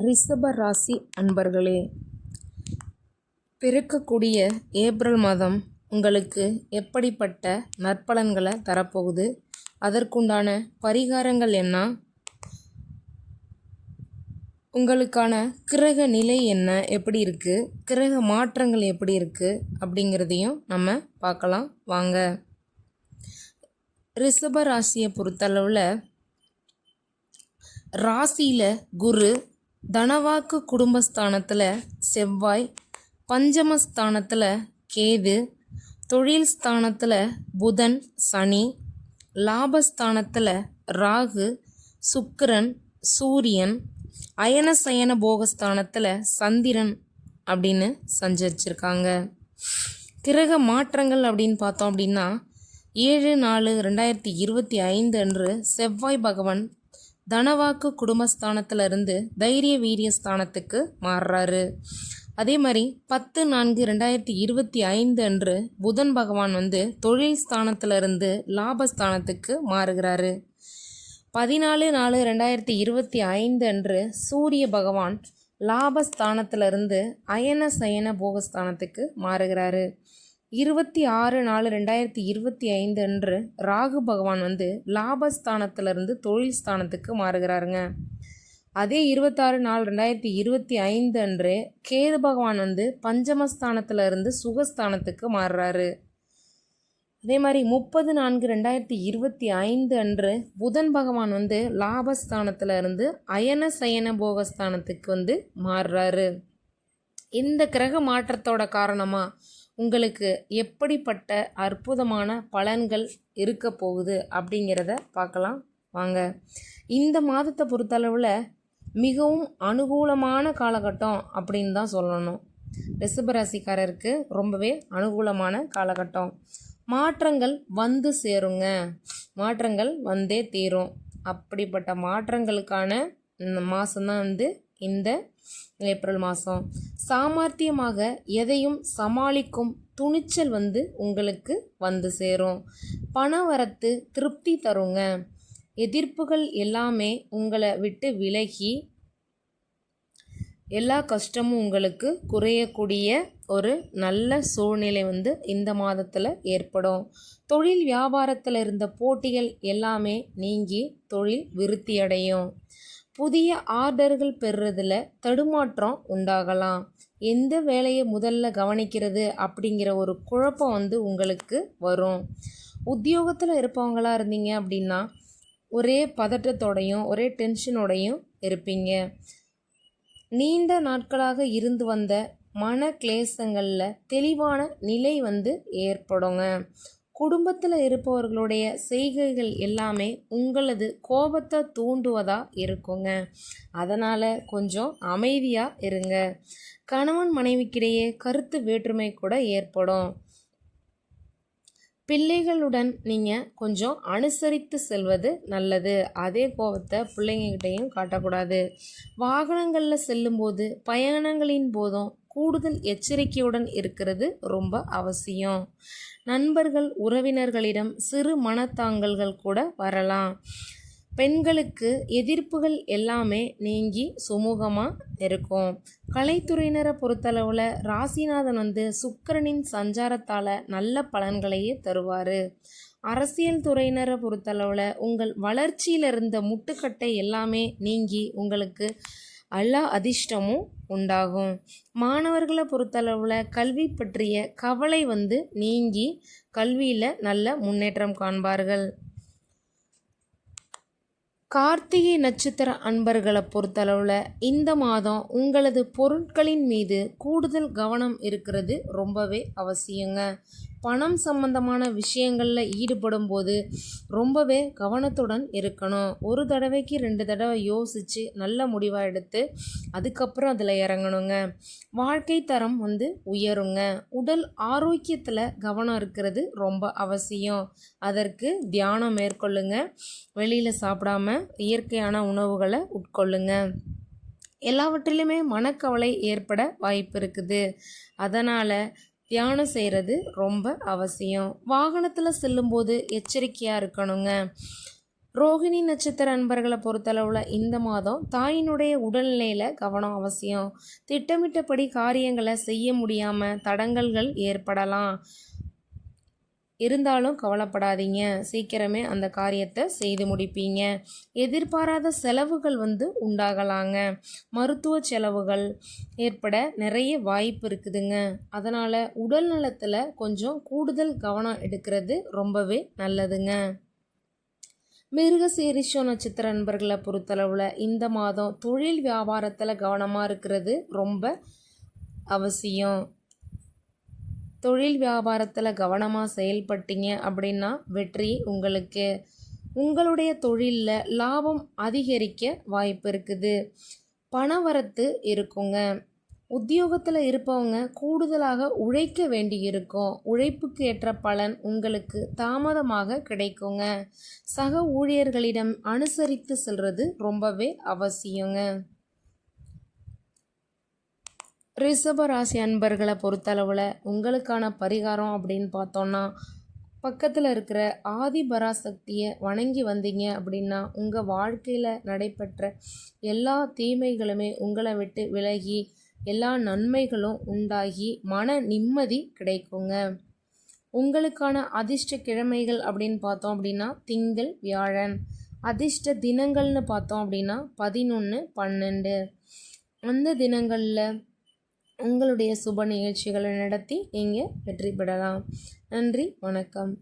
ரிஷப ராசி அன்பர்களே, பிறக்கக்கூடிய ஏப்ரல் மாதம் உங்களுக்கு எப்படிப்பட்ட நற்பலன்களை தரப்போகுது, அதற்குண்டான பரிகாரங்கள் என்ன, உங்களுக்கான கிரக நிலை என்ன, எப்படி இருக்குது, கிரக மாற்றங்கள் எப்படி இருக்குது அப்படிங்கிறதையும் நம்ம பார்க்கலாம் வாங்க. ரிஷப ராசியை பொறுத்தளவில் ராசியில் குரு, தனவாக்கு குடும்பஸ்தானத்தில் செவ்வாய், பஞ்சமஸ்தானத்தில் கேது, தொழில் ஸ்தானத்தில் புதன் சனி, லாபஸ்தானத்தில் ராகு சுக்கிரன் சூரியன், அயன சயன போகஸ்தானத்தில் சந்திரன் அப்படின்னு சஞ்சரிச்சிருக்காங்க. கிரக மாற்றங்கள் அப்படின்னு பார்த்தோம் அப்படின்னா 7/4/2025 அன்று செவ்வாய் பகவான் தனவாக்கு குடும்பஸ்தானத்திலிருந்து தைரிய வீரிய ஸ்தானத்துக்கு மாறுறாரு. அதே மாதிரி 10/4/2025 அன்று புதன் பகவான் தொழில் ஸ்தானத்திலிருந்து லாபஸ்தானத்துக்கு மாறுகிறாரு. 14/4/2025 அன்று சூரிய பகவான் லாபஸ்தானத்திலிருந்து அயன சயன போகஸ்தானத்துக்கு மாறுகிறாரு. 26/4/2025 அன்று ராகு பகவான் லாபஸ்தானத்திலிருந்து தொழில் ஸ்தானத்துக்கு மாறுகிறாருங்க. அதே 26/4/2025 அன்று கேது பகவான் பஞ்சமஸ்தானத்திலிருந்து சுகஸ்தானத்துக்கு மாறுறாரு. அதே மாதிரி 30/4/2025 அன்று புதன் பகவான் லாபஸ்தானத்திலிருந்து அயன சயன போகஸ்தானத்துக்கு மாறுறாரு. இந்த கிரக மாற்றத்தோட காரணமாக உங்களுக்கு எப்படிப்பட்ட அற்புதமான பலன்கள் இருக்க போகுது அப்படிங்கிறத பார்க்கலாம் வாங்க. இந்த மாதத்தை பொறுத்தளவில் மிகவும் அனுகூலமான காலகட்டம் அப்படின்னு தான் சொல்லணும். ரிஷபராசிக்காரருக்கு ரொம்பவே அனுகூலமான காலகட்டம். மாற்றங்கள் வந்து சேருங்க, மாற்றங்கள் வந்தே தீரும். அப்படிப்பட்ட மாற்றங்களுக்கான மாதம்தான் இந்த ஏப்ரல் மாதம். சாமர்த்தியமாக எதையும் சமாளிக்கும் துணிச்சல் உங்களுக்கு வந்து சேரும். வரத்து திருப்தி தருங்க. எதிர்ப்புகள் எல்லாமே உங்களை விட்டு விலகி எல்லா கஷ்டமும் உங்களுக்கு குறையக்கூடிய ஒரு நல்ல சூழ்நிலை இந்த மாதத்தில் ஏற்படும். தொழில் வியாபாரத்தில் இருந்த போட்டிகள் எல்லாமே நீங்கி தொழில் விருத்தியடையும். புதிய ஆர்டர்கள் பெறுறதுல தடுமாற்றம் உண்டாகலாம். எந்த வேலையை முதல்ல கவனிக்கிறது அப்படிங்கிற ஒரு குழப்பம் உங்களுக்கு வரும். உத்தியோகத்தில் இருப்பவங்களா இருந்தீங்க அப்படின்னா ஒரே பதட்டத்தோடையும் ஒரே டென்ஷனோடையும் இருப்பீங்க. நீண்ட நாட்களாக இருந்து வந்த மன கிளேசங்களில் தெளிவான நிலை ஏற்படுங்க. குடும்பத்தில் இருப்பவர்களுடைய செய்கைகள் எல்லாமே உங்களது கோபத்தை தூண்டுவதாக இருக்குங்க. அதனால் கொஞ்சம் அமைதியாக இருங்க. கணவன் மனைவிக்கிடையே கருத்து வேற்றுமை கூட ஏற்படும். பிள்ளைகளுடன் நீங்கள் கொஞ்சம் அனுசரித்து செல்வது நல்லது. அதே கோபத்தை பிள்ளைங்ககிட்டையும் காட்டக்கூடாது. வாகனங்களில் செல்லும்போது பயணங்களின் போதும் கூடுதல் எச்சரிக்கையுடன் இருக்கிறது ரொம்ப அவசியம். நண்பர்கள் உறவினர்களிடம் சிறு மனத்தாங்கல்கள் கூட வரலாம். பெண்களுக்கு எதிர்ப்புகள் எல்லாமே நீங்கி சுமூகமாக இருக்கும். கலைத்துறையினரை பொறுத்தளவில் ராசிநாதன் சுக்கிரனின் சஞ்சாரத்தால் நல்ல பலன்களையே தருவார். அரசியல் துறையினரை பொறுத்தளவில் உங்கள் வளர்ச்சியில் இருந்த முட்டுக்கட்டை எல்லாமே நீங்கி உங்களுக்கு எல்லா அதிர்ஷ்டமும் உண்டாகும். மாணவர்களை பொறுத்தளவில் கல்வி பற்றிய கவலை நீங்கி கல்வியில் நல்ல முன்னேற்றம் காண்பார்கள். கார்த்திகை நட்சத்திர அன்பர்களை பொறுத்தளவில் இந்த மாதம் உங்களது பொருட்களின் மீது கூடுதல் கவனம் இருக்கிறது ரொம்பவே அவசியங்க. பணம் சம்பந்தமான விஷயங்களில் ஈடுபடும் போது ரொம்பவே கவனத்துடன் இருக்கணும். ஒரு தடவைக்கு 2 தடவை யோசித்து நல்ல முடிவாக எடுத்து அதுக்கப்புறம் அதில் இறங்கணுங்க. வாழ்க்கை தரம் உயருங்க. உடல் ஆரோக்கியத்தில் கவனம் இருக்கிறது ரொம்ப அவசியம். அதற்கு தியானம் மேற்கொள்ளுங்க. வெளியில் சாப்பிடாம இயற்கையான உணவுகளை உட்கொள்ளுங்க. எல்லாவற்றிலுமே மனக்கவலை ஏற்பட வாய்ப்பு இருக்குது. அதனால் தியானம் செய்கிறது ரொம்ப அவசியம். வாகனத்தில் செல்லும்போது எச்சரிக்கையாக இருக்கணுங்க. ரோகிணி நட்சத்திர அன்பர்களை பொறுத்தளவில் இந்த மாதம் தாயினுடைய உடல்நிலையில் கவனம் அவசியம். திட்டமிட்டபடி காரியங்களை செய்ய முடியாமல் தடங்கல்கள் ஏற்படலாம். இருந்தாலும் கவலைப்படாதீங்க, சீக்கிரமே அந்த காரியத்தை செய்து முடிப்பீங்க. எதிர்பாராத செலவுகள் உண்டாகலாங்க. மருத்துவ செலவுகள் ஏற்பட நிறைய வாய்ப்பு இருக்குதுங்க. அதனால் உடல் நலத்தில் கொஞ்சம் கூடுதல் கவனம் எடுக்கிறது ரொம்பவே நல்லதுங்க. மிருகசீரிஷம் நட்சத்திர நண்பர்களை பொறுத்தளவில் இந்த மாதம் தொழில் வியாபாரத்தில் கவனமாக இருக்கிறது ரொம்ப அவசியம். தொழில் வியாபாரத்தில் கவனமாக செயல்பட்டீங்க அப்படின்னா வெற்றி உங்களுக்கு. உங்களுடைய தொழிலில் லாபம் அதிகரிக்க வாய்ப்பு இருக்குது. பணவரத்து இருக்குங்க. உத்தியோகத்தில் இருப்பவங்க கூடுதலாக உழைக்க வேண்டி இருக்கும். உழைப்புக்கு ஏற்ற பலன் உங்களுக்கு தாமதமாக கிடைக்குங்க. சக ஊழியர்களிடம் அனுசரித்து செல்வது ரொம்பவே அவசியங்க. ரிஷப ராசி அன்பர்களை பொறுத்தளவில் உங்களுக்கான பரிகாரம் அப்படின்னு பார்த்தோன்னா, பக்கத்தில் இருக்கிற ஆதிபராசக்தியை வணங்கி வந்தீங்க அப்படின்னா உங்கள் வாழ்க்கையில் நடைபெற்ற எல்லா தீமைகளுமே உங்களை விட்டு விலகி எல்லா நன்மைகளும் உண்டாகி மன நிம்மதி கிடைக்குங்க. உங்களுக்கான அதிர்ஷ்ட கிழமைகள் அப்படின்னு பார்த்தோம் அப்படின்னா திங்கள், வியாழன். அதிர்ஷ்ட தினங்கள்னு பார்த்தோம் அப்படின்னா 11, 12. அந்த தினங்களில் உங்களுடைய சுப நிகழ்ச்சிகளை நடத்தி நீங்கள் வெற்றி பெறலாம். நன்றி, வணக்கம்.